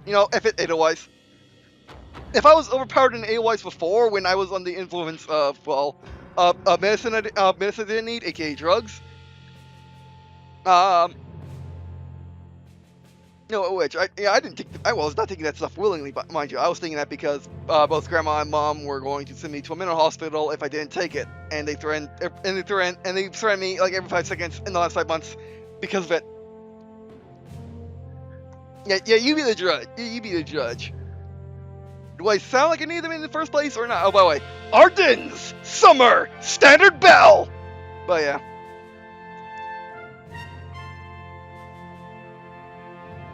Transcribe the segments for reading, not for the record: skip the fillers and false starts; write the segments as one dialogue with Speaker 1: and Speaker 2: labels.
Speaker 1: You know, F it, Edelweiss. If I was overpowered in Edelweiss before, when I was on the influence of, well, medicine I didn't need, aka drugs. No, which I didn't take. I was not taking that stuff willingly, but mind you, I was thinking that because both Grandma and Mom were going to send me to a mental hospital if I didn't take it, and they threatened me like every 5 seconds in the last 5 months because of it. Yeah, you be the judge. You be the judge. Do I sound like I need them in the first place or not? Oh, by the way, Ardennes Summer Standard Bell. But yeah.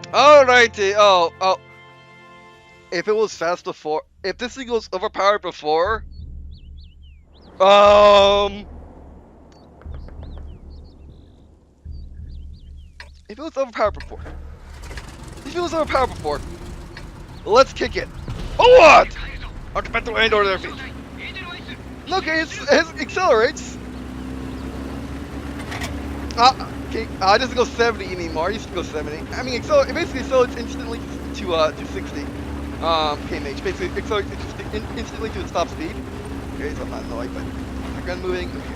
Speaker 1: Alrighty. Oh. If it was fast before, if this thing was overpowered before, if it was overpowered before, let's kick it. Oh, what? Ornamental and or their feet. Okay, it accelerates. Okay, it doesn't go 70 anymore. It used to go 70. I mean, it basically accelerates instantly to 60 kmh. Basically, it accelerates instantly to its top speed. Okay, so I'm not annoyed, but my gun moving. Okay.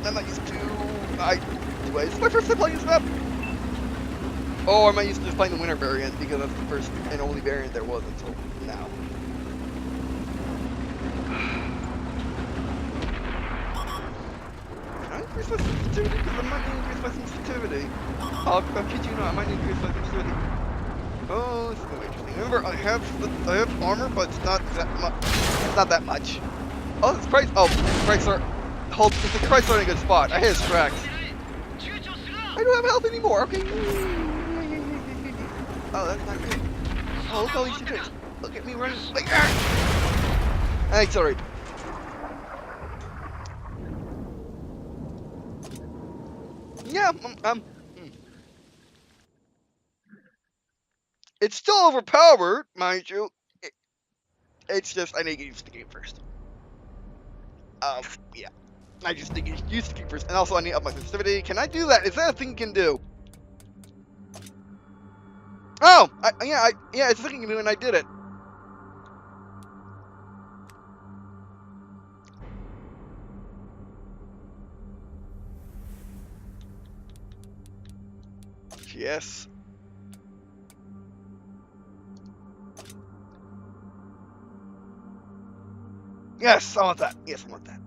Speaker 1: I'm not used to. Wait, is this my first time playing this map? Or am I used to just playing the winter variant because that's the first and only variant there was until now? Can I increase my sensitivity? Because I might need to increase my sensitivity. I'll kid you not, I might need to increase my sensitivity. Oh, this is gonna be interesting. Remember, I have armor, but it's not that much. It's not that much. Oh, it's price. Oh, price are. Hold. It's the price are in a good spot. I hit his tracks. I don't have health anymore. Okay. Oh, that's not good. Oh, look at all these tricks. Look at me running like that. I accelerate. Yeah. It's still overpowered, mind you. It's just I need to get used to the game first. Yeah. I just need to get used to the game first, and also I need to up my sensitivity. Can I do that? Is that a thing you can do? Oh, yeah, it's a thing you can do, and I did it. Yes. Yes, I want that. Yes, I want that.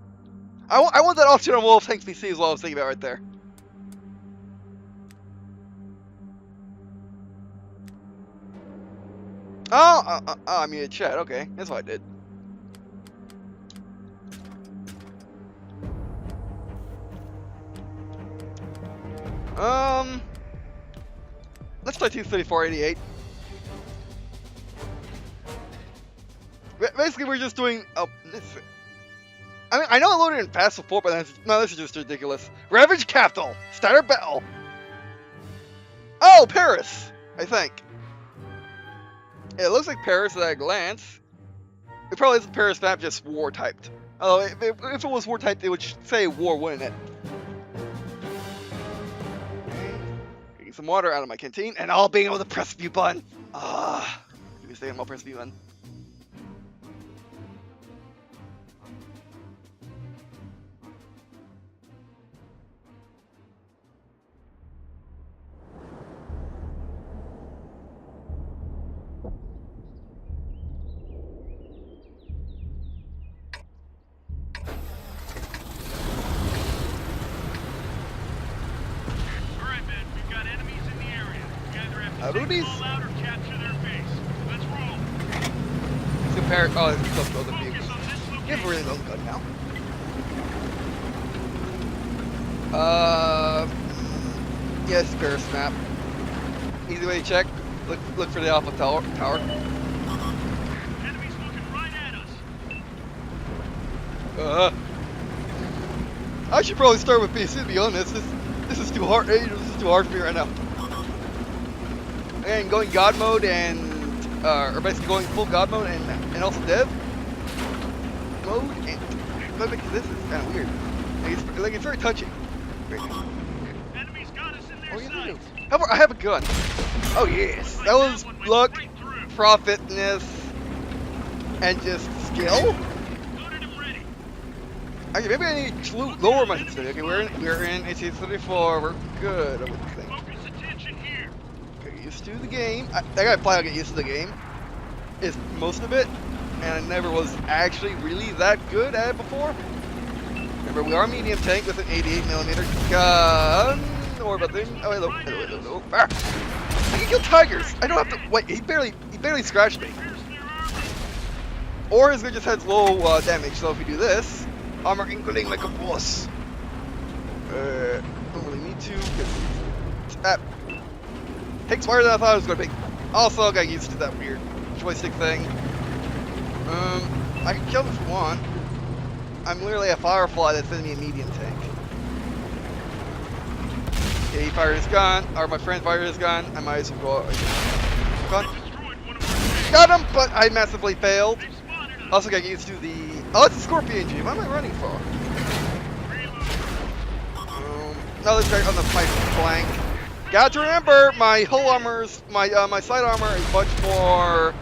Speaker 1: I want that option on Wolf Tanks PC as well. I was thinking about right there. Oh, I mean, chat. Okay, that's what I did. Let's try T34-88. Basically, we're just doing. Oh, I mean, I know I loaded in fast before, but no, this is just ridiculous. Ravage Capital, Standard Bell. Oh, Paris, I think. It looks like Paris at a glance. It probably isn't Paris map, just war typed. Although, if it was war typed, it would say war, wouldn't it? Getting some water out of my canteen, and all being able to press view button. Give me a second, I'll press view button. Rudy's? Let's compare. Oh, it's close to other vehicles. You have a really low gun now. Yes, Paris map. Easy way to check. Look for the Alpha Tower.
Speaker 2: Enemies looking right at us.
Speaker 1: I should probably start with PC to be honest. This is too hard. This is too hard for me right now. And going God mode and or basically going full God mode and also dev mode and because this is kind of weird. Like it's very touchy. Great.
Speaker 2: Enemies got us in their
Speaker 1: Oh yeah, they do.
Speaker 2: sights.
Speaker 1: However, I have a gun. Oh yes, that was luck, profitness, and just skill.
Speaker 2: Loaded and ready.
Speaker 1: Okay, maybe I need to lower my sensitivity. Okay, we're in a T-34. We're good, I would think.
Speaker 2: Focus attention here.
Speaker 1: Get used to the game. I gotta probably get used to the game. Is most of it, and I never was actually really that good at it before. Remember, we are a medium tank with an 88mm gun. Don't worry about them. Oh, hello. Ah. I can kill tigers. I don't have to. Wait, he barely scratched me. Or his gun just has low damage. So if we do this, armor including like a boss. Don't really need to. Takes fire than I thought it was gonna be. Also, I got used to that weird joystick thing. I can kill him if you want. I'm literally a firefly that's sending me a medium tank. Okay, he fired his gun, or my friend fired his gun. I might as well go. Got him, but I massively failed. Also got used to the. Oh, it's a Scorpion G. What am I running for? Another guy on the pipe flank. Got to remember, my hull armor's my side armor is much more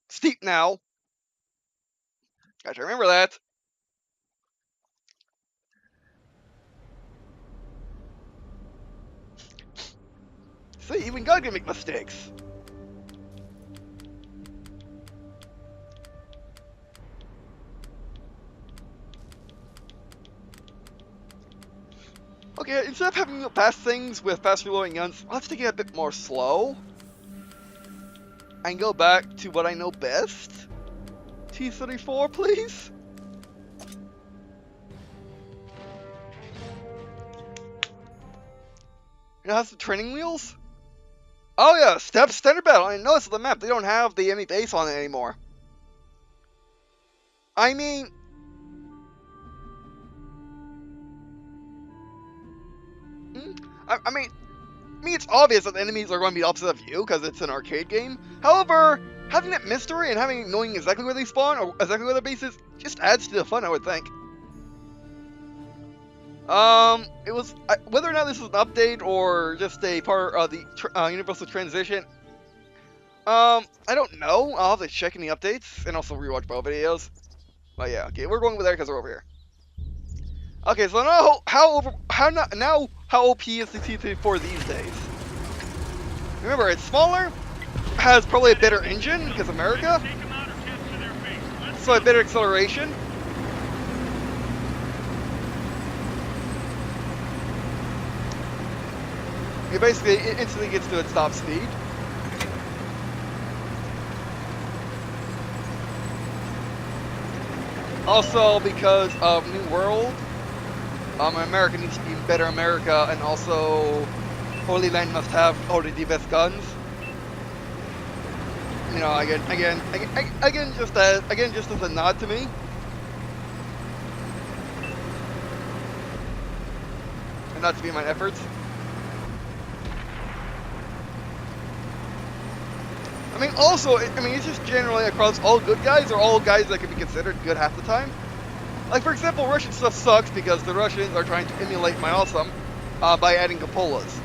Speaker 1: steep now. Got to remember that. See, even God can make mistakes. Okay, instead of having to pass things with fast reloading guns, let's take it a bit more slow. And go back to what I know best. T-34, please? It has the training wheels? Oh yeah, standard battle. I noticed on the map, they don't have the enemy base on it anymore. I mean... I mean, it's obvious that the enemies are going to be opposite of you because it's an arcade game. However, having that mystery and knowing exactly where they spawn or exactly where their base is just adds to the fun, I would think. It was whether or not this is an update or just a part of the universal transition. I don't know. I'll have to check in the updates and also rewatch both videos. But yeah, okay, we're going over there because we're over here. Okay, so now how OP is the T34 these days? Remember, it's smaller, has probably a better engine because America, so a better acceleration. It instantly gets to its top speed. Also, because of New World, America needs to be better America, and also Holy Land must have only the best guns. You know, again, just as a nod to me. And not to be my efforts. I mean, also, it's just generally across all good guys, or all guys that can be considered good half the time. Like, for example, Russian stuff sucks because the Russians are trying to emulate my awesome by adding cupolas.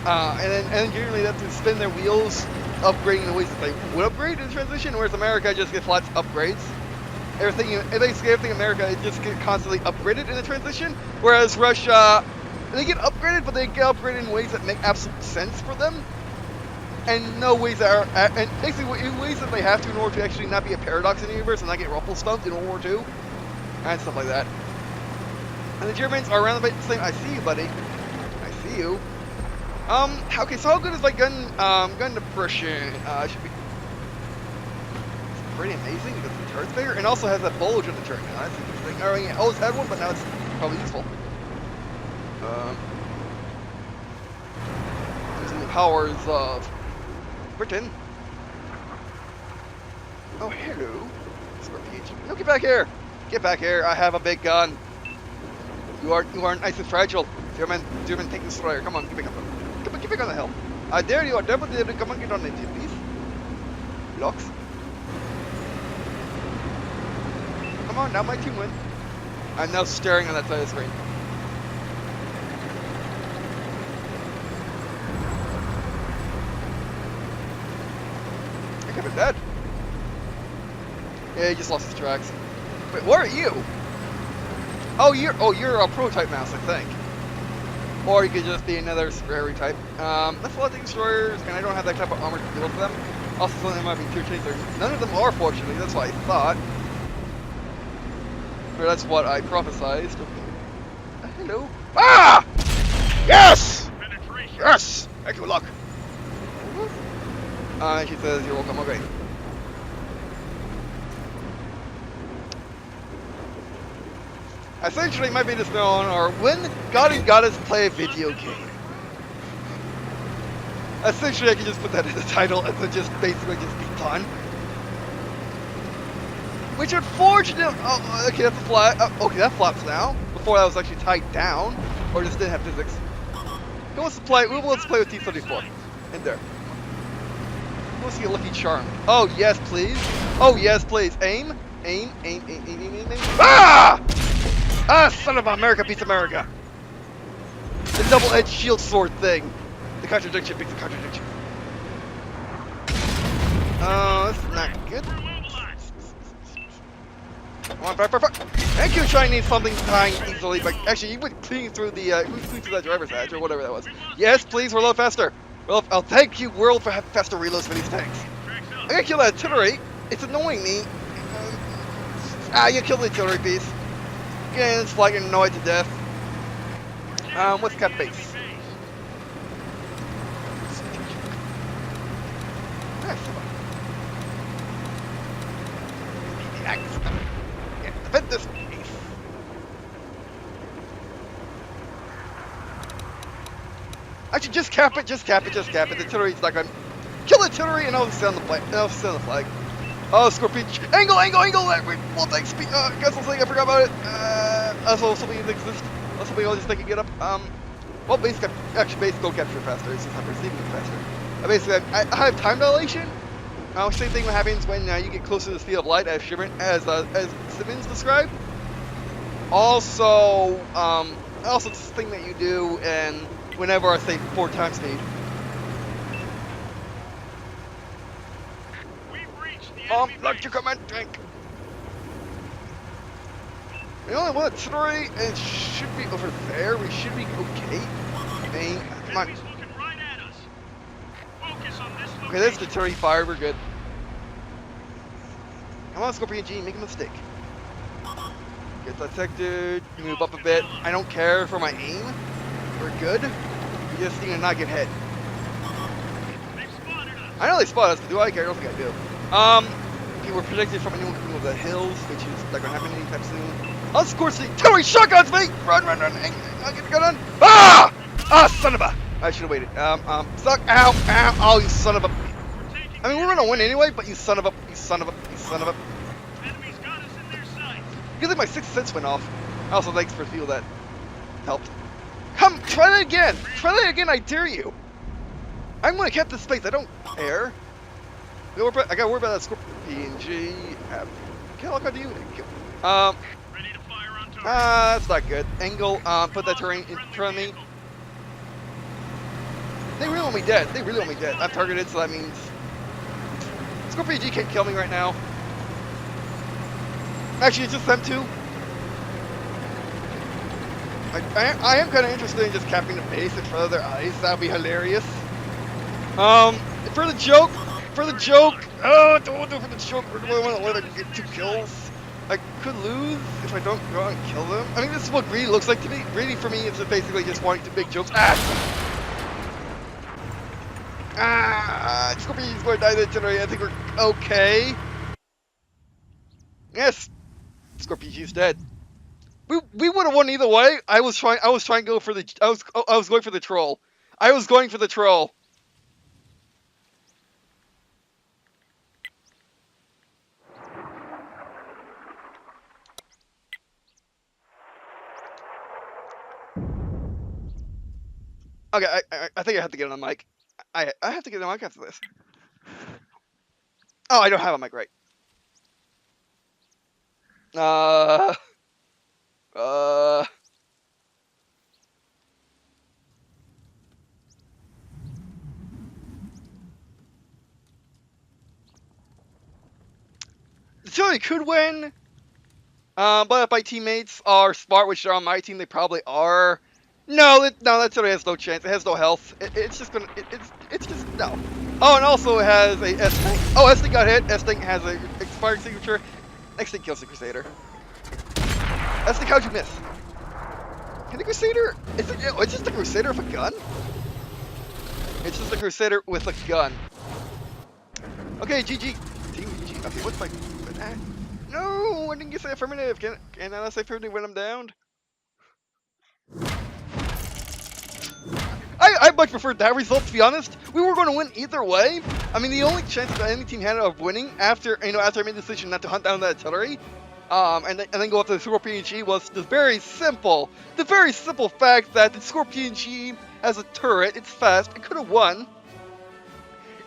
Speaker 1: And then generally they have to spin their wheels upgrading the ways that they would upgrade in transition, whereas America just gets lots of upgrades. Basically everything in America, it just gets constantly upgraded in the transition, whereas Russia, they get upgraded, but they get upgraded in ways that make absolute sense for them. And no ways that are, and basically in ways that they have to in order to actually not be a paradox in the universe and not get ruffle stumped in World War II, and stuff like that. And the Germans are around about the same. I see you, buddy. I see you. Okay, so how good is my gun depression? Should be pretty amazing because the turret's bigger and also has a bulge in the turret. Now that's interesting. I mean, I always had one, but now it's probably useful. Using the powers of Britain. Oh, hello. No, get back here! Get back here! I have a big gun. You are nice and fragile. German tank destroyer. Come on, get back up. Get back on the hill. I dare you. I definitely dare you. Come on, get on it, please. Blocks. Come on, now my team win. I'm now staring on that side of the screen. I could have been dead. Yeah, he just lost his tracks. Wait, where are you? Oh, you're a prototype mouse, I think. Or you could just be another rare type. That's a lot of destroyers, and I don't have that type of armor to deal with them. Also, some of them might be tier chasers. None of them are, fortunately. That's what I thought. Or that's what I prophesized. Hello. Ah! Yes!
Speaker 2: Penetration.
Speaker 1: Yes! Thank you, luck. She says you're welcome. Okay. Essentially, my videos known are when God and Goddess play a video game. Essentially, I can just put that in the title and then just basically just be done. Which unfortunately, oh, okay, that's a flat. Okay, that flaps now. Before that was actually tied down, or just didn't have physics. Who wants to play? Who wants to play with T34? In there. Who wants to get Lucky Charm? Oh yes, please. Oh yes, please. Aim, aim, aim, aim, aim, aim, aim, aim. Ah! Ah, son of America beats America. The double-edged shield sword thing. The contradiction beats the contradiction. Oh, that's not good. Come on, fire. Thank you, trying to need something dying easily, but actually, you would clean through the, clean through that driver's edge, or whatever that was. Yes, please, reload faster. Well, oh, thank you, world, for having faster reloads for these tanks. I gotta kill that artillery. It's annoying me. You killed the artillery piece. Yeah, it's like annoyed to death. What's cap base? Defend this piece. Actually, just cap it. The artillery's not gonna kill the artillery, and I'll sit on the flag. Oh, Scorpion angle. Well, thanks. Guess something I forgot about it. Also, something that exists. Something I'll just think and get up. Well, base go capture faster. It's just not receiving it faster. Basically, I have time dilation. Same thing what happens when you get closer to the speed of light, as Simmons described. Also, it's this thing that you do, and whenever I say 4 times speed. Like your command tank. We only want 3, and it should be over there. We should be okay. Come on. Okay, that's the turret fire. We're good. Come on, Scorpion G, make a mistake. Get detected. Move up a bit. I don't care for my aim. We're good. We just need to not get hit. I know they spot us, but do I care? I don't think I do. Okay, we're protected from anyone coming over the hills, which is not gonna happen anytime soon. Of course, the artillery shotguns me! Run! I'll get the gun on. Ah! Ah, son of a! I should have waited. Suck! Ow! Oh, you son of a! I mean, we're gonna win anyway, but you son of a!
Speaker 2: Enemies got us in their sights.
Speaker 1: You think my 6th sense went off? Also, thanks for fuel that helped. Come, try that again! I dare you! I'm gonna cap this space, I don't care. I gotta worry about that Scorpion G. Okay, look, how do you?
Speaker 2: Ready to fire on target.
Speaker 1: That's not good. Angle, put that terrain in front of me. They really want me dead. I'm targeted, so that means Scorpion G can't kill me right now. Actually, it's just them 2. I am kind of interested in just capping the base in front of their eyes. That would be hilarious. For the joke. Oh, don't do it for the joke. We're going to want to let them get 2 kills. I could lose if I don't go out and kill them. I mean, this is what greedy looks like to me. Greedy for me is just basically just wanting to make jokes. Scorpion's going to die to the artillery. I think we're okay. Yes, Scorpion's dead. We would have won either way. I was trying to go for the. I was going for the troll. Okay, I think I have to get on the mic. I have to get on the mic after this. Oh, I don't have a mic right. Uh. Artillery could win. But if my teammates are smart, which they're on my team, they probably are. No, that artillery has no chance. It has no health. It's just gonna. It's just no. Oh, and also it has a S tank. Oh, S tank got hit. S tank has a expired signature. Next thing kills the Crusader. S tank, how'd you miss? Can the Crusader? It's just a Crusader with a gun. It's just a Crusader with a gun. Okay, GG. Team GG. Okay, what's my? No, I didn't get the affirmative. Can I say affirmative when I'm downed? I much preferred that result, to be honest. We were going to win either way. I mean, the only chance that any team had of winning after I made the decision not to hunt down that artillery, and then go after the Scorpion G was the very simple fact that the Scorpion G has a turret. It's fast. It could have won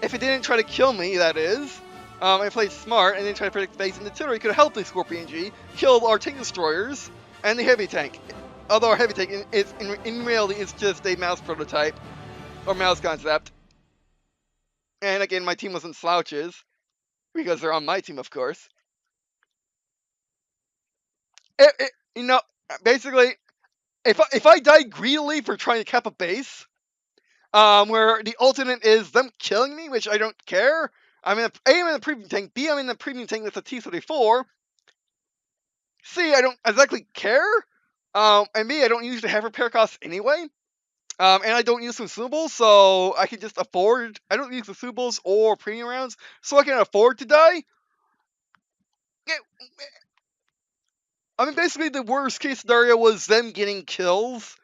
Speaker 1: if it didn't try to kill me. That is. I played smart and then tried to predict base, and the artillery could have helped the Scorpion G, killed our tank destroyers and the heavy tank. Although our heavy tank is in reality is just a mouse prototype or mouse concept. And again, my team wasn't slouches because they're on my team, of course. You know, basically, if I die greedily for trying to cap a base, where the alternate is them killing me, which I don't care. I mean, A, I'm in the premium tank. B, I'm in the premium tank with a T34. C, I don't exactly care. And B, I don't usually have repair costs anyway. And I don't use consumables, so I can just afford. I don't use consumables or premium rounds, so I can afford to die. I mean, basically, the worst case scenario was them getting kills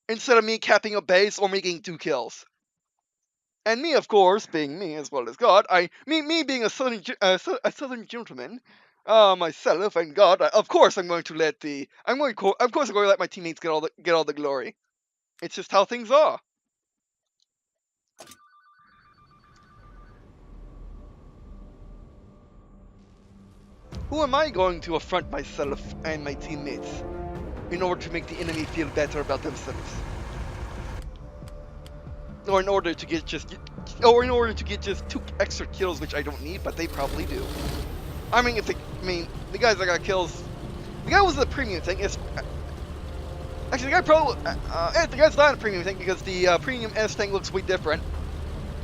Speaker 1: instead of me capping a base or me getting 2 kills. And me, of course, being me as well as God, me being a southern gentleman, myself and God, of course I'm going to let my teammates get all the glory. It's just how things are. Who am I going to affront myself and my teammates in order to make the enemy feel better about themselves? Or in order to get just 2 extra kills, which I don't need, but they probably do. I mean, the guys that got kills, the guy was the premium tank. Actually, the guy's not a premium tank because the premium S tank looks way different.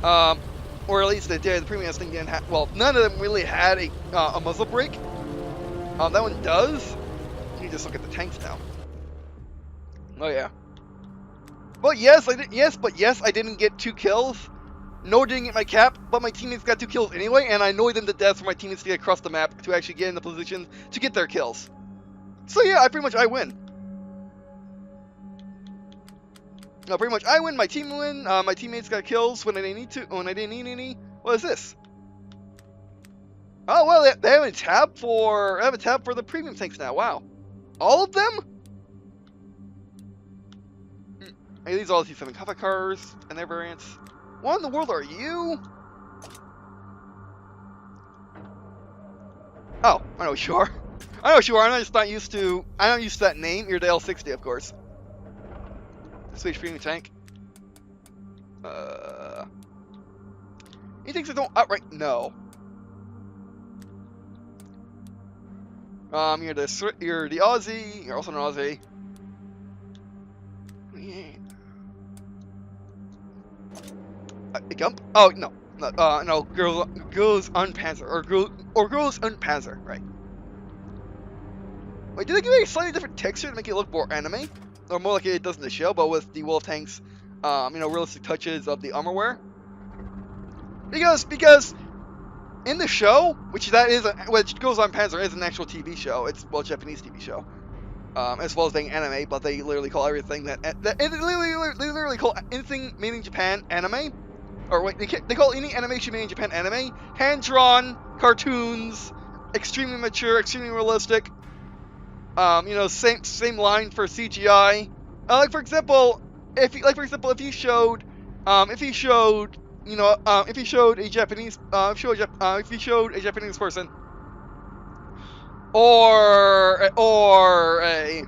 Speaker 1: Or at least they did. The premium S tank didn't have. Well, none of them really had a muzzle brake. That one does. You just look at the tanks now. Oh yeah. But yes, I didn't get 2 kills. Nor didn't get my cap, but my teammates got 2 kills anyway, and I annoyed them to death for my teammates to get across the map to actually get in the position to get their kills. So yeah, I win. No, pretty much I win, my team win, my teammates got kills when I didn't need any. What is this? Oh well, they have a tab for the premium tanks now. Wow. All of them? Hey, these are all T7 Kafka cars and their variants. What in the world are you? Oh, I know you are. I know what you are. I'm not used to that name. You're the L60, of course. Swedish premium tank. He thinks I don't outright no. You're the Aussie. You're also an Aussie. Gump? Oh no, no. Girls unpanzer or girls unpanzer, right? Wait, did they give it a slightly different texture to make it look more anime, or more like it does in the show, but with the wolf tanks, realistic touches of the armor wear? Because in the show, which Girls on Panzer is an actual TV show. It's a Japanese TV show, as well as being anime, but they literally call everything they literally call anything made in Japan anime. Or wait, they call any animation made in Japan anime. Hand-drawn cartoons, extremely mature, extremely realistic. Same line for CGI. For example, if you showed you know, if you showed a Japanese, if you showed a Japanese person, or a, oh,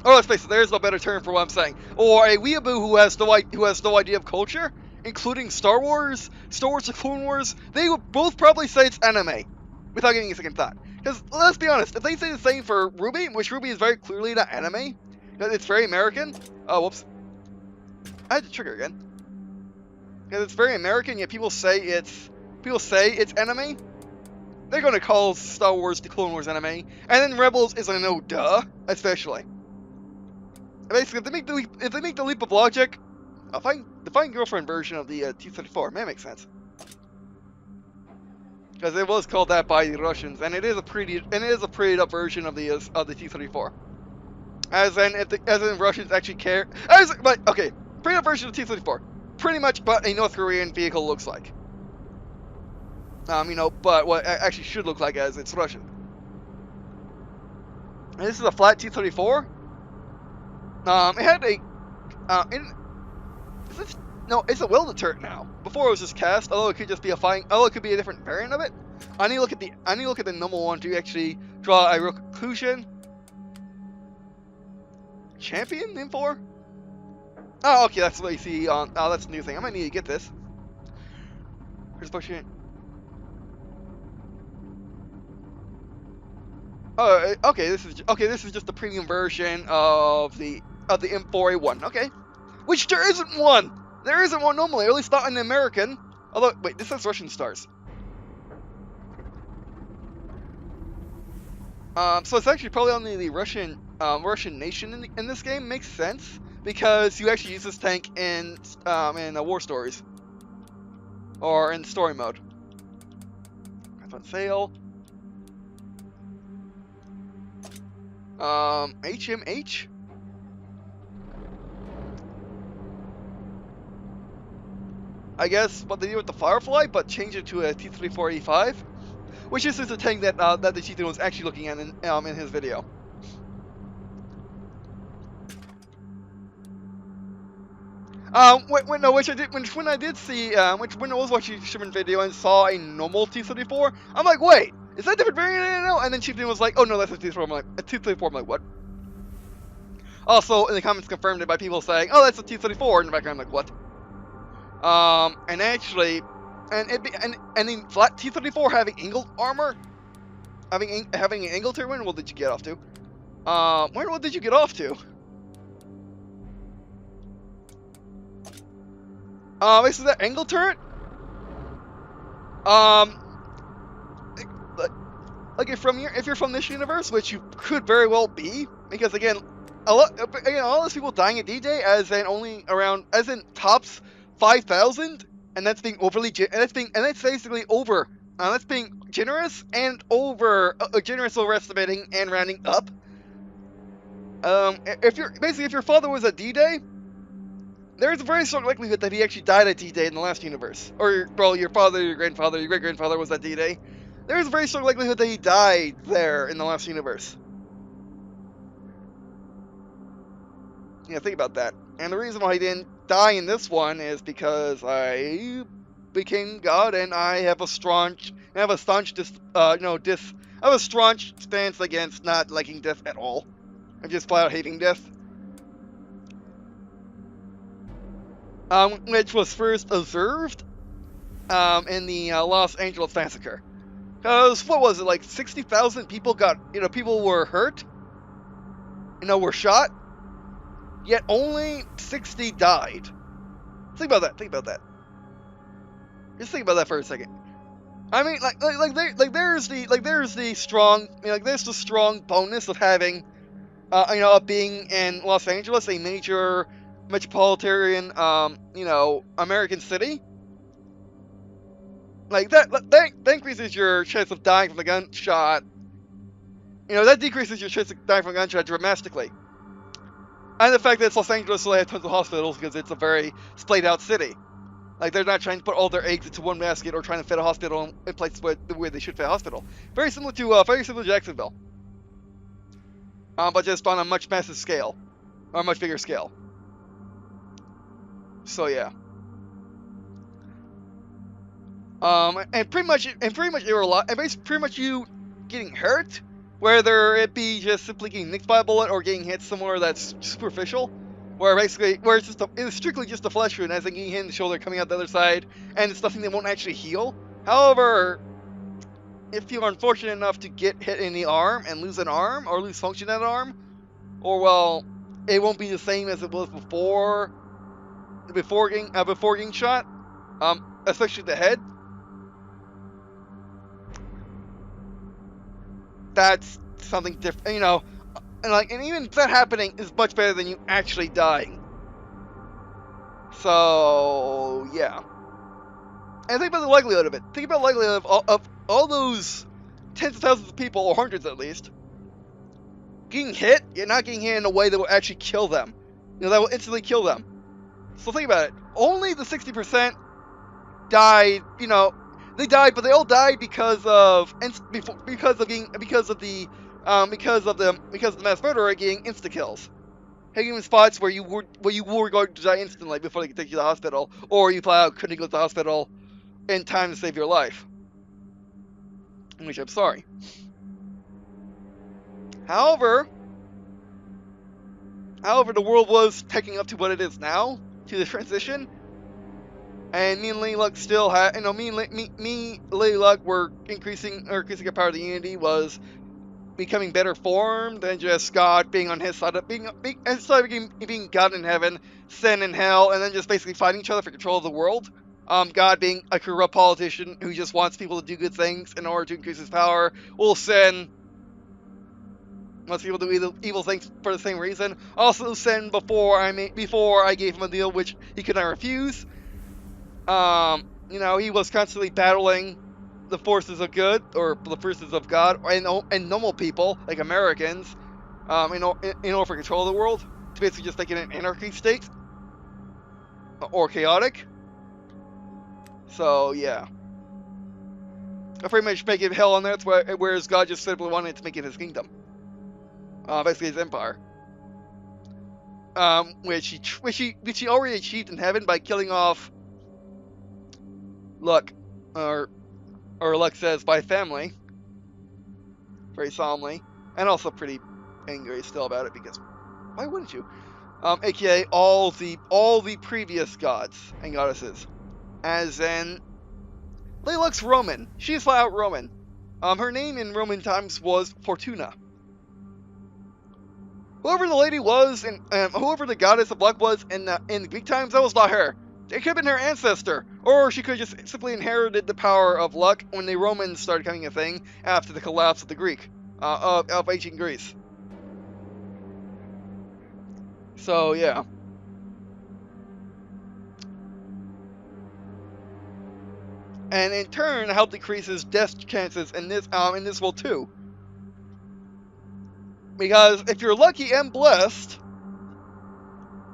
Speaker 1: let's face it, there's no better term for what I'm saying, or a weeaboo who has no idea of culture, including Star Wars, The Clone Wars, they would both probably say it's anime, without giving a second thought. Because let's be honest, if they say the same for Ruby, which Ruby is very clearly not anime, because it's very American. Oh, whoops. I had to trigger again. Because it's very American, yet people say it's anime. They're gonna call Star Wars The Clone Wars anime, and then Rebels is a no duh, especially. Basically, if they make the leap of logic, the Fine Girlfriend version of the T-34 may make sense. Because it was called that by the Russians, and it is a pretty up version of the T-34. As in Russians actually care. Okay, pretty up version of the T-34, pretty much what a North Korean vehicle looks like. You know, but what it actually should look like as it's Russian. And this is a flat T-34. It had a, it's a welded turret now. Before it was just cast, although it could just be it could be a different variant of it. I need to look at the normal one to actually draw a real conclusion. Champion M4? Oh, okay, that's what you see on. Oh, that's a new thing. I might need to get this. Here's pushing. Oh, okay. This is just the premium version of the M4A1. Okay, which there isn't one. There isn't one normally, or at least not in the American. Although, wait, this says Russian stars. So it's actually probably only the Russian nation in this game. Makes sense because you actually use this tank in war stories or in story mode. That's on sale. HMH. I guess what they did with the Firefly, but change it to a T34-85, which is the tank that the Cheetah was actually looking at in his video. When I was watching Shimmer's video and saw a normal T-34, I'm like, wait, is that a different variant? I don't know. And then Cheetah was like, oh no, that's a T-34. I'm like, a T-34. I'm like, what? Also, in the comments confirmed it by people saying, oh, that's a T-34 in the background. I'm like, what? And actually, and in flat T-34 having angled armor, having an angled turret, what did you get off to? What did you get off to? Is that angle turret? Like if you're from this universe, which you could very well be, because again, all those people dying at D-Day as in tops 5,000, and that's being that's basically over. That's being generous and generous overestimating and rounding up. If your father was at D-Day, there's a very strong likelihood that he actually died at D-Day in the last universe. Or, well, your father, your grandfather, your great-grandfather was at D-Day. There's a very strong likelihood that he died there in the last universe. Yeah, think about that. And the reason why he didn't die in this one is because I became God and I have a staunch stance against not liking death at all. I'm just flat out hating death. Which was first observed in the Los Angeles massacre. Because what was it, like 60,000 people people were hurt, were shot, yet only 60 died. Think about that. Just think about that for a second. I mean, there's the strong bonus of having, of being in Los Angeles, a major metropolitan, American city. Like that increases your chance of dying from a gunshot. That decreases your chance of dying from a gunshot dramatically. And the fact that it's Los Angeles, so they have tons of hospitals because it's a very splayed out city. Like they're not trying to put all their eggs into one basket or trying to fit a hospital in places where they should fit a hospital. Very similar to Jacksonville, but just on a much massive scale, or a much bigger scale. So yeah. And pretty much you getting hurt, whether it be just simply getting nicked by a bullet or getting hit somewhere that's superficial, where it's strictly just a flesh wound, as in getting hit in the shoulder, coming out the other side, and it's nothing that won't actually heal. However, if you're unfortunate enough to get hit in the arm and lose an arm or lose function in that arm, or well, it won't be the same as it was before getting shot, especially the head. That's something different, you know, and even that happening is much better than you actually dying. So yeah, and think about the likelihood of it. Think about the likelihood of all those tens of thousands of people, or hundreds at least, getting hit. You're not getting hit in a way that will actually kill them. You know, that will instantly kill them. So think about it. Only the 60% died. You know, they died, but they all died because of the mass murderer getting insta kills, hitting in spots where you were going to die instantly before they could take you to the hospital, or you flat out couldn't go to the hospital in time to save your life. Which I'm sorry. However, the world was taking up to what it is now, to the transition, and me and Lady Luck still had, you know, me and Lady Luck were increasing our power of the Unity was becoming better formed than just God being on his side of being God in heaven, sin in hell, and then just basically fighting each other for control of the world. God being a corrupt politician who just wants people to do good things in order to increase his power, will sin. Wants people to do evil things for the same reason. Also sin before I gave him a deal which he could not refuse. You know, he was constantly battling the forces of good, or the forces of God, and normal people like Americans, in order for control of the world, to basically just make it an anarchy state or chaotic. So yeah, I pretty much make it hell on earth, whereas God just simply wanted to make it his kingdom, basically his empire, which he already achieved in heaven by killing off Luck, or Luck says by family, very solemnly, and also pretty angry still about it, because why wouldn't you? AKA all the previous gods and goddesses. As in, Lady Luck's Roman. She's flat out Roman. Her name in Roman times was Fortuna. Whoever the lady was, and whoever the goddess of luck was in the Greek times, that was not her. It could have been her ancestor, or she could have just simply inherited the power of luck when the Romans started becoming a thing after the collapse of the of ancient Greece. So yeah. And in turn, help decreases death chances in this world too. Because if you're lucky and blessed,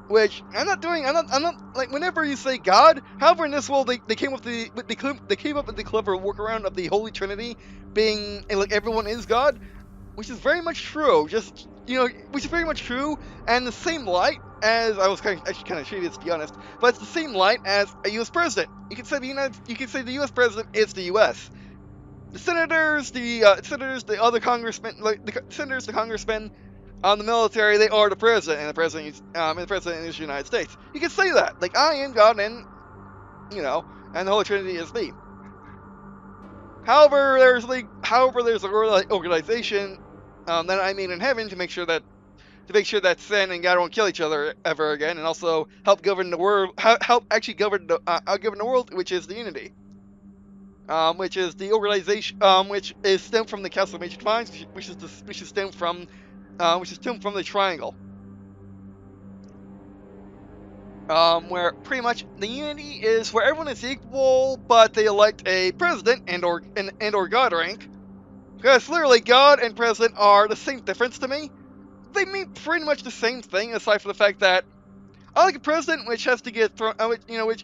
Speaker 1: which I'm not like, whenever you say God, however in this world they came up with the clever workaround of the Holy Trinity being like everyone is God, which is very much true. Just, you know, which is very much true, and the same light as I was kind of shady, to be honest, but it's the same light as a U.S. president. You can say the U.S. president is the U.S. The senators, the other congressmen, like the senators, the congressmen, the military, they are the president, and the president is the United States. You can say that, like, I am God, and you know, and the Holy Trinity is me. However, there's an organization that I made in heaven to make sure that sin and God won't kill each other ever again, and also help govern the world, help actually govern the world, which is the Unity, which is the organization, which is stemmed from the Council of Ancient Minds, which is stemmed from the Triangle, where pretty much the Unity is where everyone is equal, but they elect a president and or God rank, because literally God and president are the same difference to me. They mean pretty much the same thing, aside from the fact that I like a president which has to get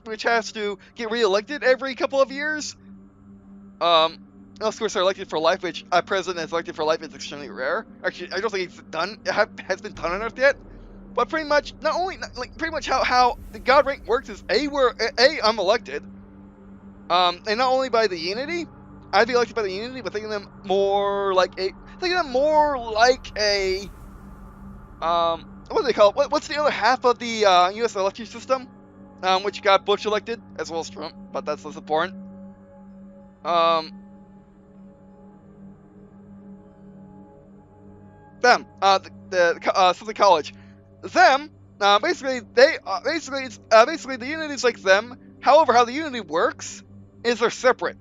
Speaker 1: which has to get re-elected every couple of years. Of course, they're elected for life, which a president that's elected for life is extremely rare. Actually, I don't think has been done on Earth yet. But pretty much, pretty much how the God rank works is I'm elected, And not only by the unity, I'd be elected by the unity, but thinking them more like a, what do they call it? What's the other half of the U.S. election system? Which got Bush elected, as well as Trump, but that's less important. Them, something college. Them, basically the unity is like them. However, how the unity works is they're separate.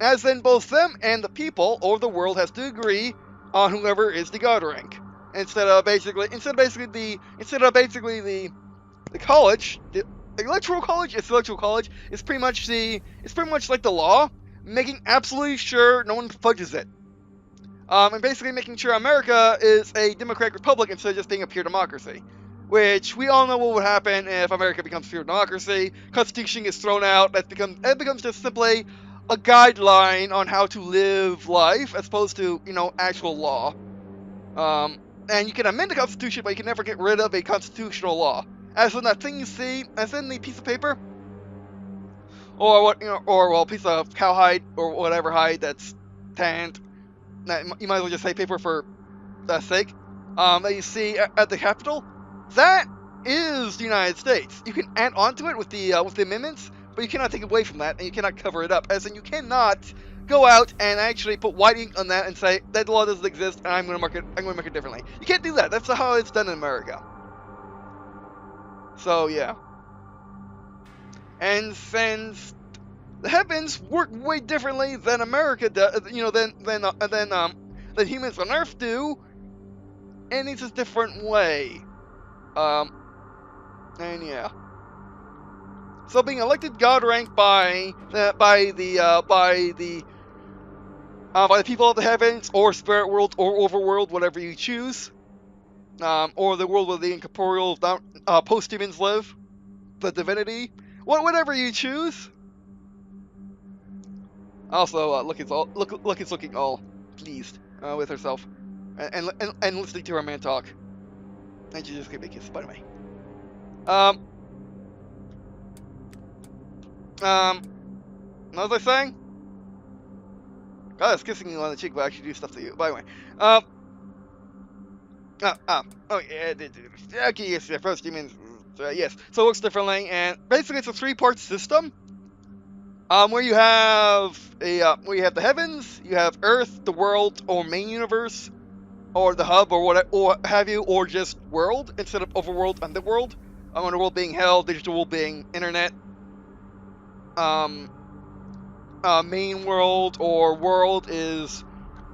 Speaker 1: As in, both them and the people or the world has to agree on whoever is the god rank. Instead of basically the college, the electoral college. It's the electoral college. It's pretty much like the law, making absolutely sure no one fudges it. And basically making sure America is a democratic republic instead of just being a pure democracy. Which we all know what would happen if America becomes pure democracy. Constitution is thrown out. It becomes just simply a guideline on how to live life, as opposed to, actual law. And you can amend the Constitution, but you can never get rid of a constitutional law. As in that thing you see, as in the piece of paper, or piece of cowhide or whatever hide that's tanned. You might as well just say paper for that sake. That you see at the Capitol. That is the United States. You can add on to it with the amendments, but you cannot take away from that, and you cannot cover it up. As in, you cannot go out and actually put white ink on that and say that law doesn't exist, and I'm going to mark it differently. You can't do that. That's how it's done in America. So yeah. And since the heavens work way differently than America does, than humans on Earth do, and it's a different way. And yeah. So being elected god rank by the people of the heavens, or spirit world, or overworld, whatever you choose, or the world where the incorporeal post-humans live, the divinity, whatever you choose. Also, Look is looking all pleased with herself, and listening to her man talk. And she just gave me a kiss, by the way. What was I saying? God, I was kissing you on the cheek, but I actually do stuff to you. By the way. Oh yeah, okay, yes, yeah, first humans, yes. So it works differently, and basically it's a three-part system. Where you have the heavens, you have Earth, the world, or main universe, or the hub, or what have you, or just world instead of overworld and underworld. Underworld being hell, digital world being internet. Main world or world is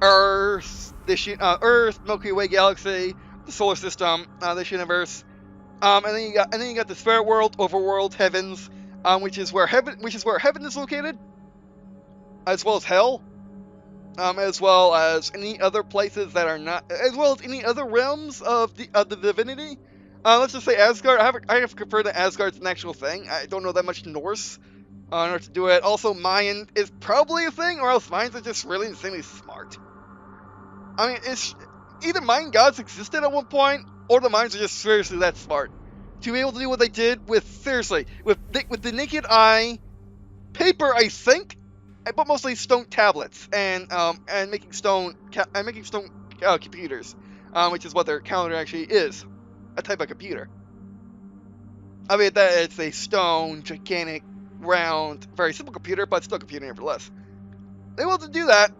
Speaker 1: Earth, Earth, Milky Way galaxy, the solar system, this universe. And then you got the spirit world, overworld, heavens. Which is where heaven is located, as well as hell, as well as any other places that are not, as well as any other realms of the divinity. Let's just say Asgard. I have confirmed that Asgard's an actual thing. I don't know that much Norse in order to do it. Also, Mayan is probably a thing, or else Mayans are just really insanely smart. I mean, it's either Mayan gods existed at one point, or the Mayans are just seriously that smart to be able to do what they did with the naked eye, paper, I think, but mostly stone tablets and making stone computers, which is what their calendar actually is, a type of computer. I mean, that it's a stone, gigantic, round, very simple computer, but still a computer nevertheless. They were able to do that,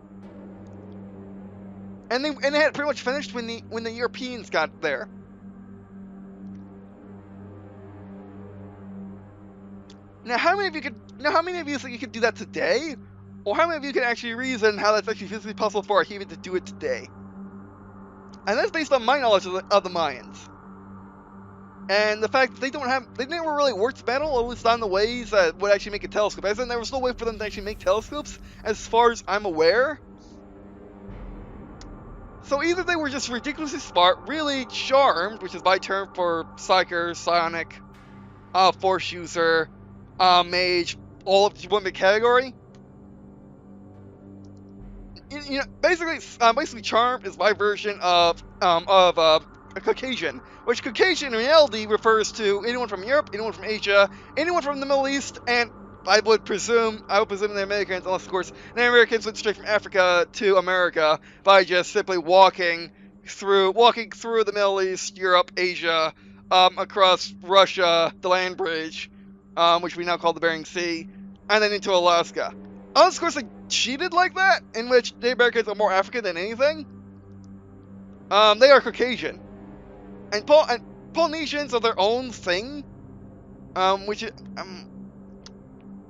Speaker 1: and they had pretty much finished when the Europeans got there. Now, how many of you think you could do that today? Or how many of you can actually reason how that's actually physically possible for a human to do it today? And that's based on my knowledge of the Mayans. And the fact that they never really worked metal, at least on the ways that would actually make a telescope. As in, there was no way for them to actually make telescopes, as far as I'm aware. So either they were just ridiculously smart, really charmed, which is my term for psyker, psionic, force user, mage, all up to one big category. Basically, charm is my version of a Caucasian, which Caucasian in reality refers to anyone from Europe, anyone from Asia, anyone from the Middle East, and I would presume the Americans, unless of course the Americans went straight from Africa to America by just simply walking through the Middle East, Europe, Asia, across Russia, the land bridge, which we now call the Bering Sea, and then into Alaska. Unless of course they cheated like that, in which the Americans are more African than anything. They are Caucasian, and Polynesians are their own thing, which is,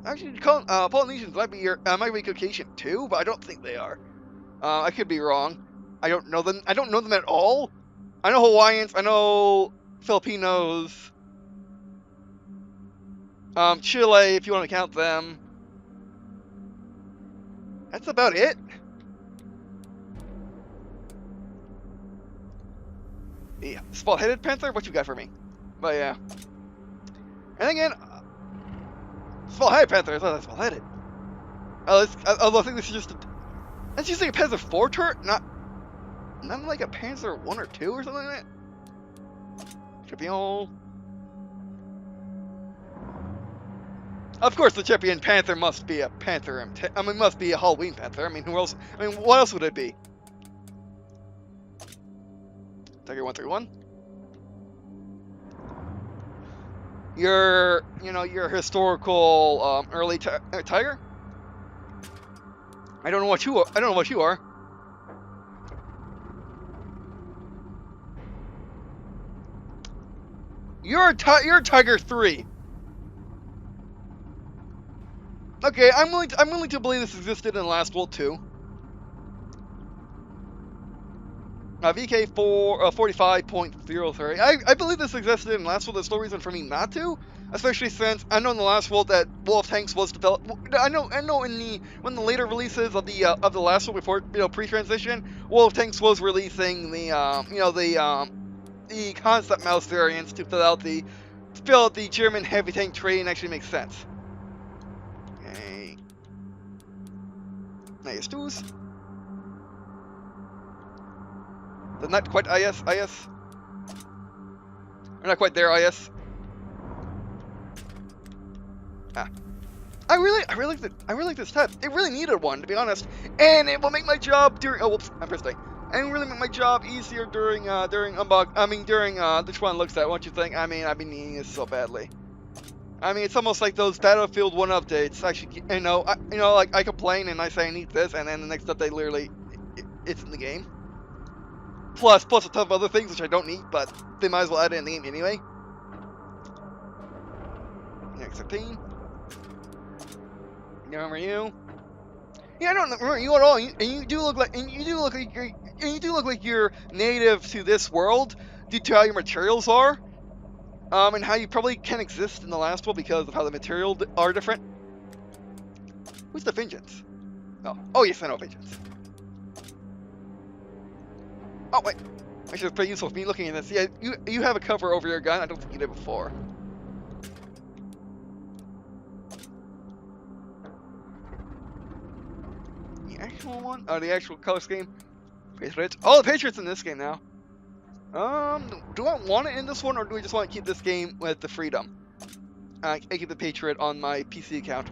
Speaker 1: actually, Polynesians might be Caucasian too, but I don't think they are. I could be wrong. I don't know them. I don't know them at all. I know Hawaiians. I know Filipinos. Chile, if you want to count them. That's about it. Yeah, spot-headed panther. What you got for me? But yeah. And again. Small-headed panther, I thought that's small-headed. Although I think this is just that's usually a Panzer 4 turret, not like a Panzer 1 or 2 or something like that. Champion. Of course, the Champion Panther must be a Panther. Must be a Halloween Panther. I mean, who else? I mean, what else would it be? Tiger 131. Your historical early tiger. I don't know what you are. I don't know what you are. You're Tiger 3. Okay, I'm willing to believe this existed in the last World too. VK4 45.03. I believe this existed in the last world. There's no reason for me not to, especially since I know in the last world that Wolf Tanks was developed. I know in when the later releases of the last world before pre-transition, Wolf Tanks was releasing the concept mouse variants to fill out the German heavy tank train. Actually makes sense. Okay. Nice tools. They're not quite IS. We're not quite there, IS. I really like this test. It really needed one, to be honest, and it will make my job during. Oh, whoops! I'm pressing. And really make my job easier during which one looks at. What you think? I mean, I've been needing this so badly. I mean, it's almost like those Battlefield 1 updates. Actually, like I complain and I say I need this, and then the next update it's in the game. Plus a ton of other things which I don't need, but they might as well add it in the game anyway. Next 15. Remember you? Yeah, I don't remember you at all. You do look like you're native to this world due to how your materials are, and how you probably can exist in the last world because of how the materials are different. Who's the Vengeance? Oh yes, I know Vengeance. Oh wait, actually it's pretty useful for me looking at this. Yeah, you have a cover over your gun. I don't think you did before. The actual one? Oh, the actual color scheme. Patriots. Oh, the Patriots in this game now. Do I want it in this one, or do we just want to keep this game with the freedom? I keep the Patriot on my PC account.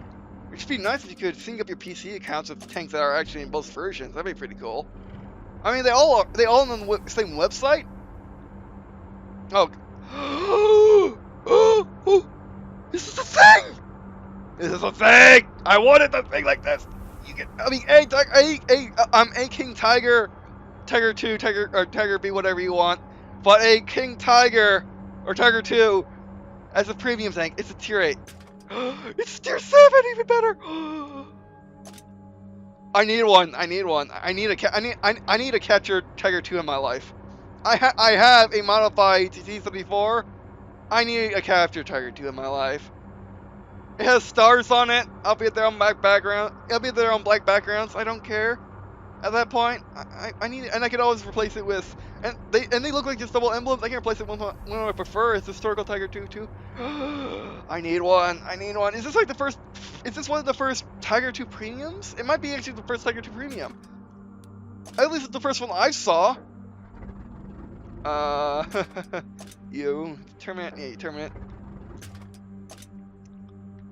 Speaker 1: Which would be nice if you could sync up your PC accounts with tanks that are actually in both versions. That'd be pretty cool. I mean, they all on the same website. Oh, this is a thing. This is a thing. I wanted a thing like this. A King Tiger, Tiger 2, Tiger B, whatever you want, but a King Tiger or Tiger 2 as a premium tank. It's a tier 8. It's tier 7, even better. I need one. I need a captured Tiger 2 in my life. I have a modified T34. I need a captured Tiger 2 in my life. It has stars on it. Albeit they're on black background. I don't care. At that point, I need it, and I can always replace it with. And they look like just double emblems. I can replace it with one I prefer. It's historical Tiger 2 too. I need one. Is this like the first? Is this one of the first Tiger 2 premiums? It might be actually the first Tiger 2 premium. At least it's the first one I saw. You terminate. Yeah, you terminate.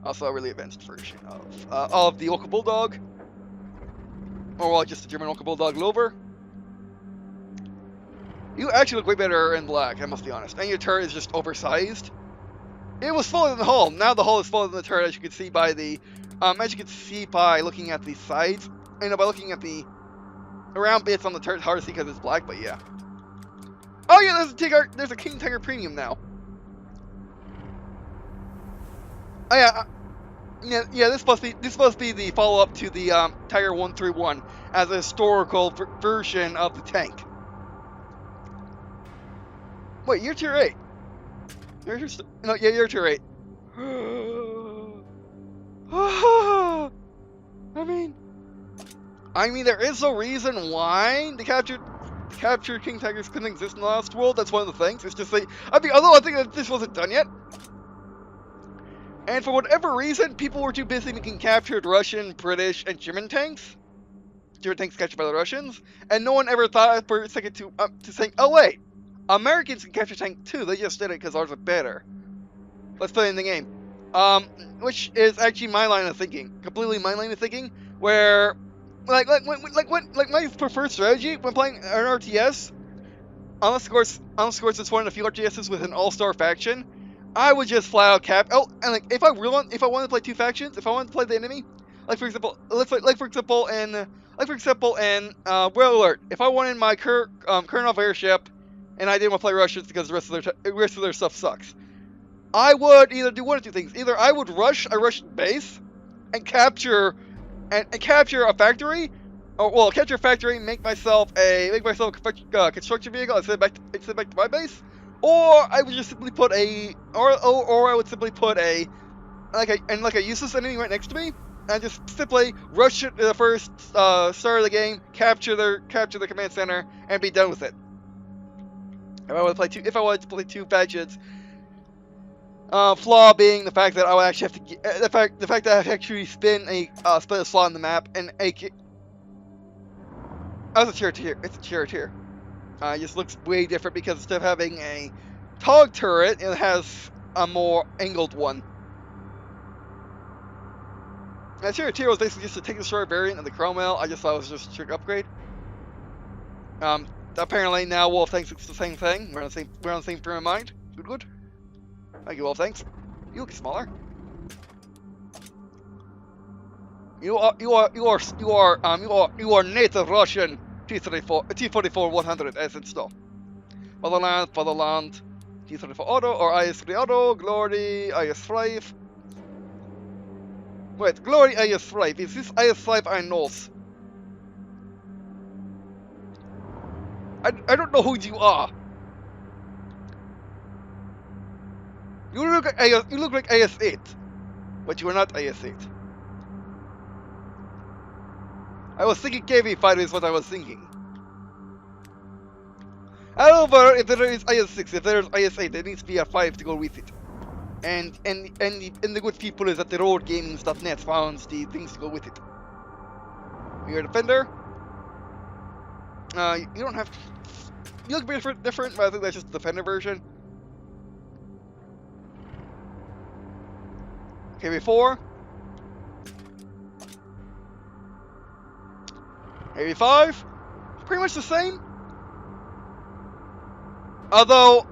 Speaker 1: Also a really advanced version of the Orca Bulldog. Or well, just the German Orca Bulldog Lover. You actually look way better in black, I must be honest. And your turret is just oversized. It was smaller than the hull. Now the hull is smaller than the turret, as you can see by the, looking at the sides. You know, by looking at the around bits on the turret, hard to see because it's black. But yeah. Oh yeah, there's a King Tiger Premium now. Oh yeah. Yeah, this must be the follow-up to the Tiger 131 as a historical version of the tank. Wait, you're tier 8. You're tier 8. I mean, there is a reason why the captured King Tigers couldn't exist in the last world. That's one of the things. It's just like, although I think that this wasn't done yet. And for whatever reason, people were too busy making captured Russian, British, and German tanks. German tanks captured by the Russians. And no one ever thought for a second to think, oh wait, Americans can capture tank too. They just did it because ours are better. Let's play in the game. Which is actually my line of thinking. Completely my line of thinking. Where, like my preferred strategy when playing an RTS, unless of course it's one of the few RTSs with an all-star faction, I would just flat out cap. Oh, and like if I want to play two factions, if I want to play the enemy, like for example, in Whale Alert, if I wanted my Kurnoff airship, and I didn't want to play Russians because the rest of their stuff sucks, I would either do one of two things. Either I would rush a Russian base and capture a factory, or capture a factory, make myself a construction vehicle and send it back to my base. Or I would just simply put a useless enemy right next to me, and just simply rush it the first start of the game, capture the command center, and be done with it. If I wanted to play two factions, flaw being the fact that I would actually have to the fact that I have to actually spin a slot in the map and it's a tier. It just looks way different because instead of having a tog turret, it has a more angled one. And tier was basically just a tank destroyer variant of the Cromwell. I just thought it was just a trick upgrade. Apparently now Wolf thinks it's the same thing. We're on the same frame of mind. Good. Thank you, Wolf. Thanks. You look smaller. You are native Russian T34-100 as installed. Fatherland, T34 Auto or IS3 Auto, Glory, IS5. Wait, Glory IS5. Is this IS5 I know? I don't know who you are. You look like IS8, but you are not IS8. I was thinking KV5 is what I was thinking. However, if there is IS6, if there is IS8, there needs to be a 5 to go with it. And the good people is at the roadgamings.net found the things to go with it. You're a defender. You don't have to. You look different, but I think that's just the defender version. KV4. KV5. Pretty much the same. Although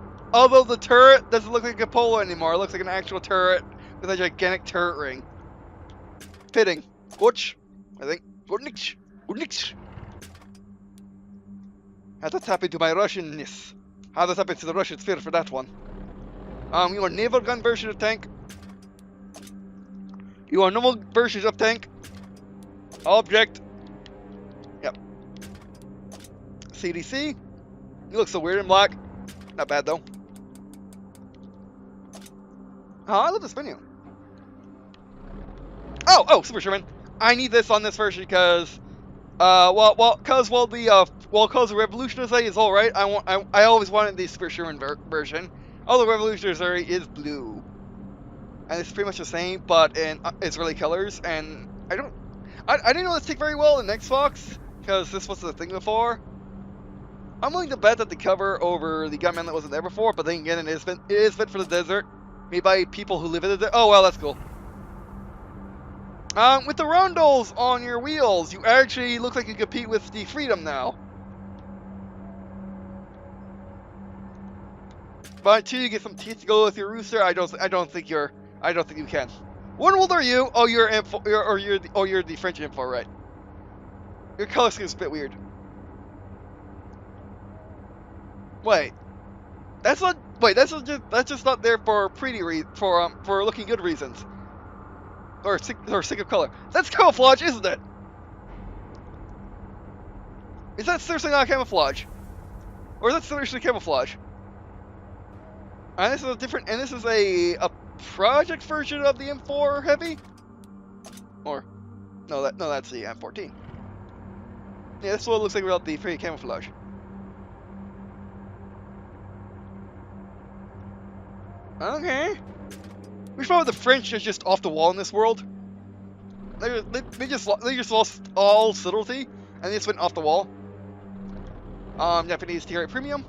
Speaker 1: the turret doesn't look like a polo anymore, it looks like an actual turret with a gigantic turret ring. Fitting. Good, I think. Good. How that happened to my Russianness? How that happened to the Russian sphere for that one? You are naval gun version of tank. You are normal versions of tank. Object. Yep. CDC. You look so weird in black. Not bad though. Oh, I love this menu. Oh, Super Sherman. I need this on this version because, because the Revolutionary is all right. I always wanted the Super Sherman version. Although Revolutionary is blue, and it's pretty much the same, but in Israeli colors. And I didn't know this take very well in Xbox because this wasn't a thing before. I'm willing to bet that the cover over the gunman that wasn't there before, but then again, it is fit for the desert, made by people who live in the desert. Oh well, that's cool. With the rondels on your wheels, you actually look like you compete with the Freedom now. But until you get some teeth to go with your rooster, I don't think you can. What old are you? Oh, you're the French info, right? Your color scheme is a bit weird. Wait, that's just not there for for looking good reasons, or sick of color. That's camouflage, isn't it? Is that seriously not camouflage, or is that seriously camouflage? And this is a different, and this is a project version of the M4 Heavy, or no, that's the M14. Yeah, this is what it looks like without the free camouflage. Okay. We found the French are just off the wall in this world. They just lost all subtlety, and they just went off the wall. Japanese T-34 premium.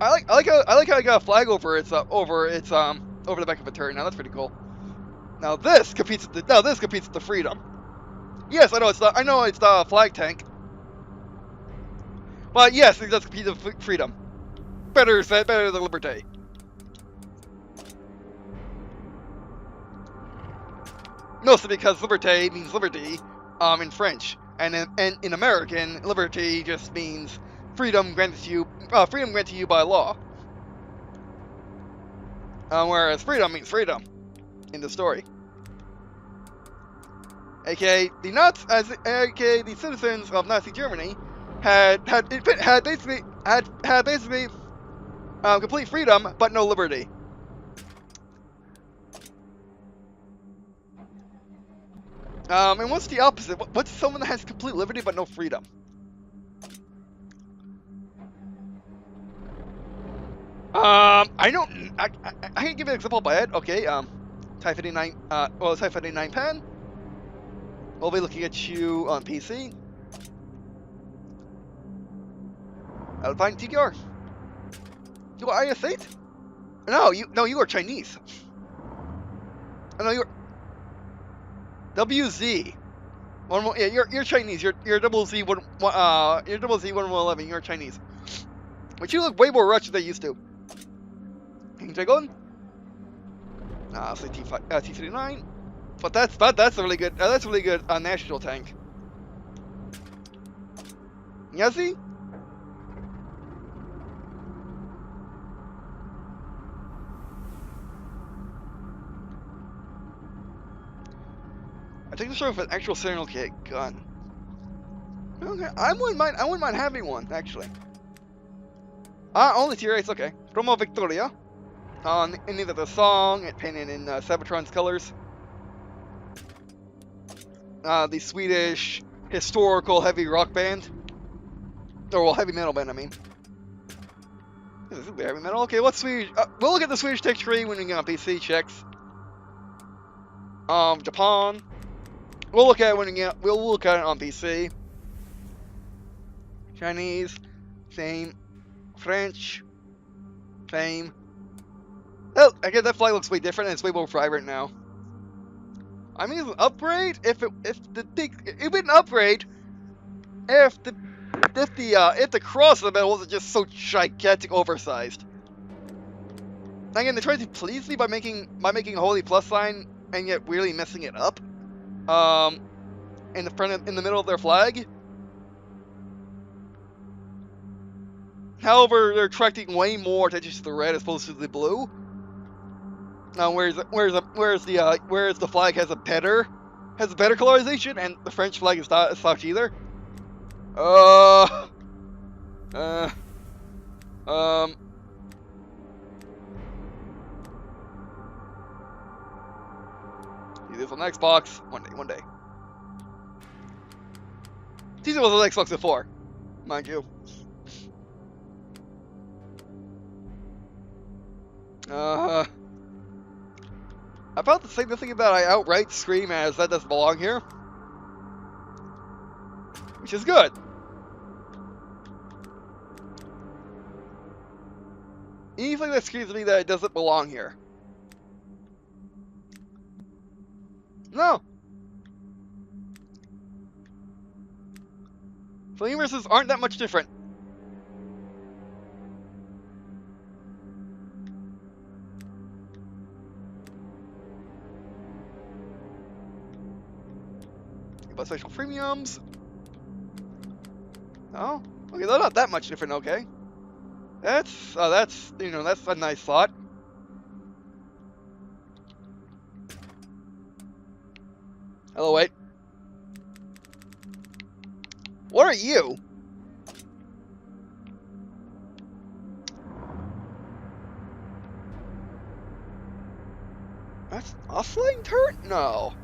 Speaker 1: I like how I got a flag over the back of a turret. Now that's pretty cool. Now this competes with the Freedom. Yes, I know it's not a flag tank, but yes, it does compete with Freedom. Better than Liberté. Mostly because Liberté means liberty, in French, and in American, liberty just means freedom granted to you by law. Whereas freedom means freedom in the story. AKA the citizens of Nazi Germany had basically complete freedom but no liberty. And what's the opposite? What's someone that has complete liberty but no freedom? I can give you an example by it. Okay, T-39, T-39 pen. We'll be looking at you on PC. I'll find TDR. You are IS-8? No, you are Chinese. Oh, no, you're WZ. Yeah, you're Chinese. You're double Z one. You're double Z 1111. You're Chinese. But you look way more Russian than they used to. Can I go on? I'll say T39. But that's a really good national tank. Yazi? I think this sort of an actual serial gun. Okay, I wouldn't mind having one actually. Only tier 8's okay. Roma Victoria. In either the song, painted in Sabatron's colors. The Swedish historical heavy rock band. Or, well, heavy metal band, I mean. Is this heavy metal? Okay, what's Swedish? We'll look at the Swedish tech tree when we get on PC checks. Japan. We'll look at it we'll look at it on PC. Chinese. Same. French. Same. Oh, again, that flag looks way different and it's way more vibrant now. I mean, it's an upgrade if the cross in the middle wasn't just so gigantic oversized. Again, they tried to please me by making a holy plus sign and yet weirdly messing it up. In the middle of their flag. However, they're attracting way more attention to the red as opposed to the blue. Whereas the flag has a better colorization, and the French flag is not as such either. See this on Xbox one day. See this was on Xbox before, mind you. About to say the thing about I outright scream as that doesn't belong here. Which is good. Anything that screams to me that it doesn't belong here. No. So universes aren't that much different. About special premiums. Oh, okay, they're not that much different. Okay, that's you know, that's a nice thought. Hello, wait. What are you? That's a flying turret? No.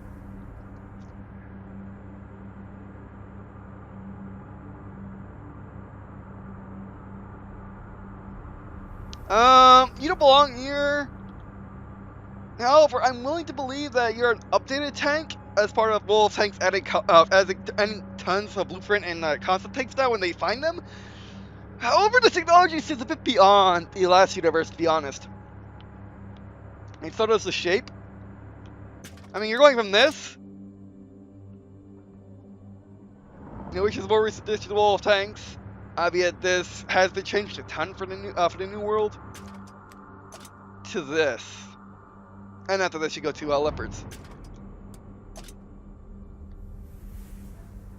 Speaker 1: You don't belong here. However, I'm willing to believe that you're an updated tank as part of Wolf Tanks adding tons of blueprint and concept tanks now when they find them. However, the technology seems a bit beyond the last universe, to be honest. And so does the shape. I mean, you're going from this, you know, which is more recent to the Wolf Tanks. Albeit this has been changed a ton for the new world. To this, and after this you go to Leopards,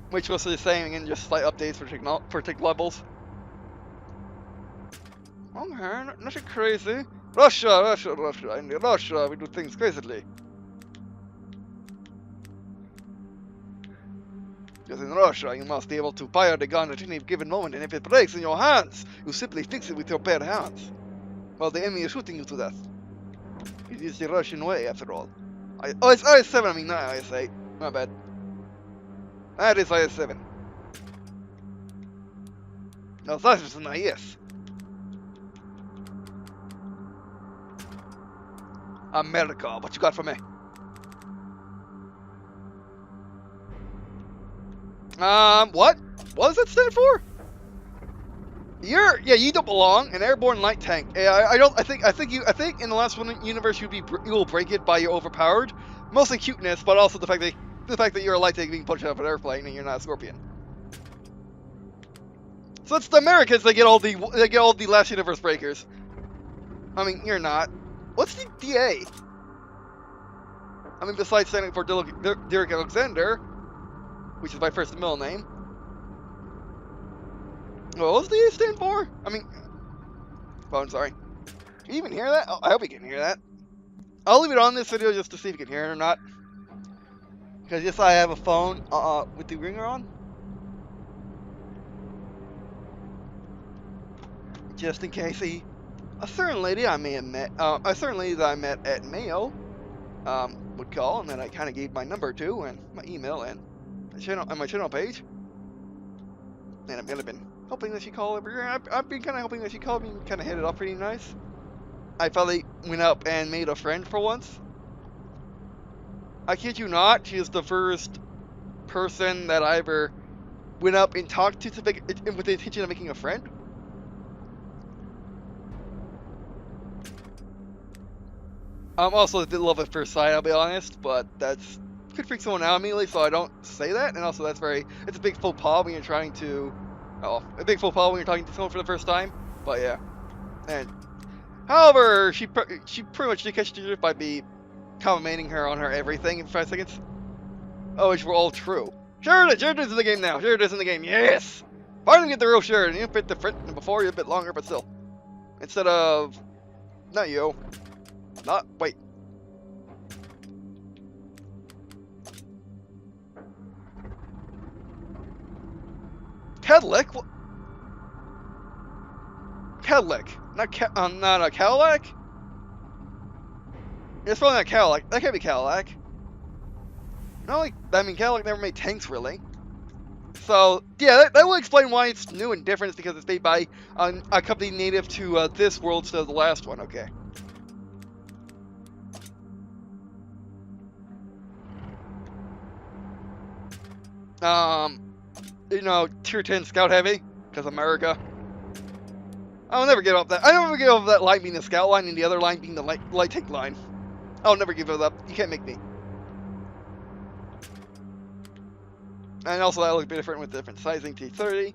Speaker 1: which was the same and just slight updates for tick levels. Okay, nothing crazy. Russia. In Russia, we do things crazily. Because in Russia, you must be able to fire the gun at any given moment, and if it breaks in your hands, you simply fix it with your bare hands. Well, the enemy is shooting you to death. It is the Russian way, after all. Oh, it's IS-7, I mean, not IS-8. My bad. That is IS-7. No, that is an IS. America, what you got for me? What? What does that stand for? You don't belong. An airborne light tank. I think in the last one universe you will break it by you're overpowered. Mostly cuteness, but also the fact that you're a light tank being punched out of an airplane and you're not a scorpion. So it's the Americans that get all the last universe breakers. I mean, you're not. What's the DA? I mean, besides standing for Derek Alexander, which is my first and middle name. What does the A stand for? I mean, oh, I'm sorry. Can you even hear that? Oh, I hope you can hear that. I'll leave it on this video just to see if you can hear it or not. Because yes, I have a phone with the ringer on. Just in case a certain lady I may have met, a certain lady that I met at Mayo, would call, and then I kind of gave my number to, and my email, and my channel page. And I've kind of been hoping that she called every year. I've been kind of hoping that she called me and kind of hit it off pretty nice. I finally went up and made a friend for once. I kid you not, she is the first person that I ever went up and talked to with the intention of making a friend. Also, I did love at first sight, I'll be honest, but that's could freak someone out immediately, so I don't say that. And also, it's a big faux pas when you're trying to, a big faux pas when you're talking to someone for the first time. But yeah, and however, she pretty much did catch the drift by me complimenting her on her everything in 5 seconds. Oh, which were all true. Sheridan is in the game now. Sheridan is in the game. Yes, finally get the real Sheridan. You fit the front before you're a bit longer, but still, instead of not you. Not, wait. Cadillac? What? Cadillac. Not a Cadillac? It's probably not Cadillac. That can't be Cadillac. No, I mean, Cadillac never made tanks, really. So, yeah, that will explain why it's new and different. It's because it's made by a company native to this world instead of the last one, okay. You know, tier 10 scout heavy, because America. I'll never get off that. I never get off that line being the scout line and the other line being the light tank line. I'll never give it up. You can't make me. And also that look a bit different with different sizing T30.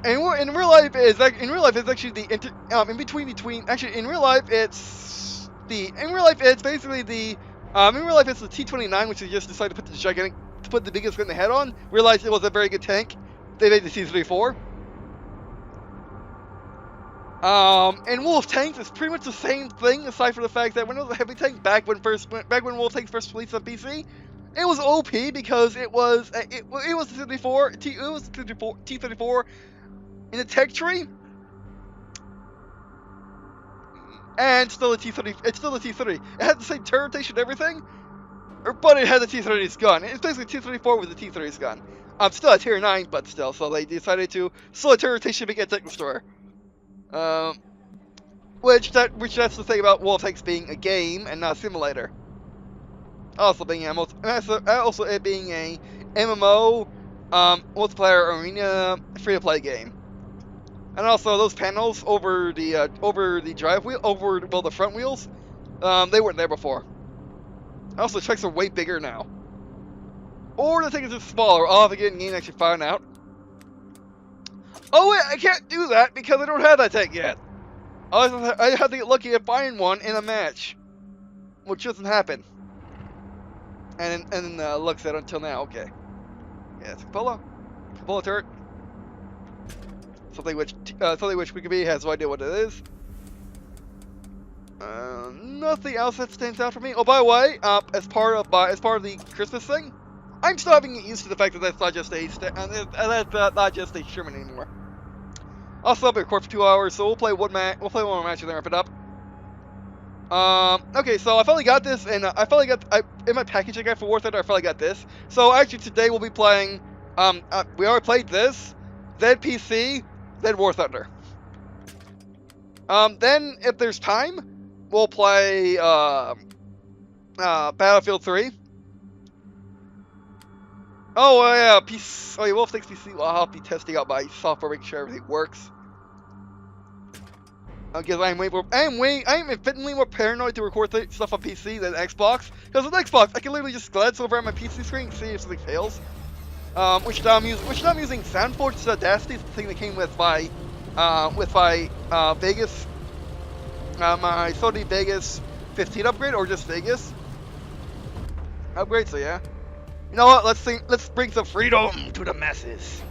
Speaker 1: And in real life it's actually the in real life it's basically the in real life it's the T29, which they just decided to put the biggest gun in the head on. Realized it was a very good tank. They made the T34. And Wolf tanks is pretty much the same thing, aside from the fact that when it was a heavy tank back when Wolf tanks first released on PC, it was OP because it was the T34 in the tech tree, and still a T30. It's still a T30. It had the same turret rotation and everything, but it had the T30's gun. It's basically T34 with the T30's gun. Still a tier 9, but still. So they decided to slow turret rotation to make it a tech destroyer. Which that's the thing about Wolf tanks being a game and not a simulator. Also being also it being a MMO, multiplayer arena free-to-play game. And also those panels over the drive wheel, the front wheels, they weren't there before. Also, the trucks are way bigger now. Or the thing is just smaller. I'll have to get in game actually find out. Oh wait, I can't do that because I don't have that tank yet. I have to get lucky at buying one in a match, which doesn't happen. And looks at it until now. Okay. Yeah, it's a Cupola turret. Something which Wikipedia has no idea what it is. Nothing else that stands out for me. Oh, by the way, as part of the Christmas thing, I'm starting to get used to the fact that that's not just a Sherman anymore. Also, I'll be recording for 2 hours, so we'll play one more match and then wrap it up. Okay, so I finally got this, and in my package I got for War Thunder, I finally got this. So actually today we'll be playing, we already played this, then PC, then War Thunder. Then if there's time, we'll play, Battlefield 3. Oh yeah, Wolf takes PC. Well, I'll be testing out my software, making sure everything works. Because I'm infinitely more paranoid to record stuff on PC than Xbox. Because with Xbox, I can literally just glance over at my PC screen and see if something fails. Which now I'm using SoundForge's Audacity, the thing that came with my Vegas, my Sony Vegas 15 upgrade, or just Vegas upgrade. So yeah. You know what? Let's bring some freedom to the masses.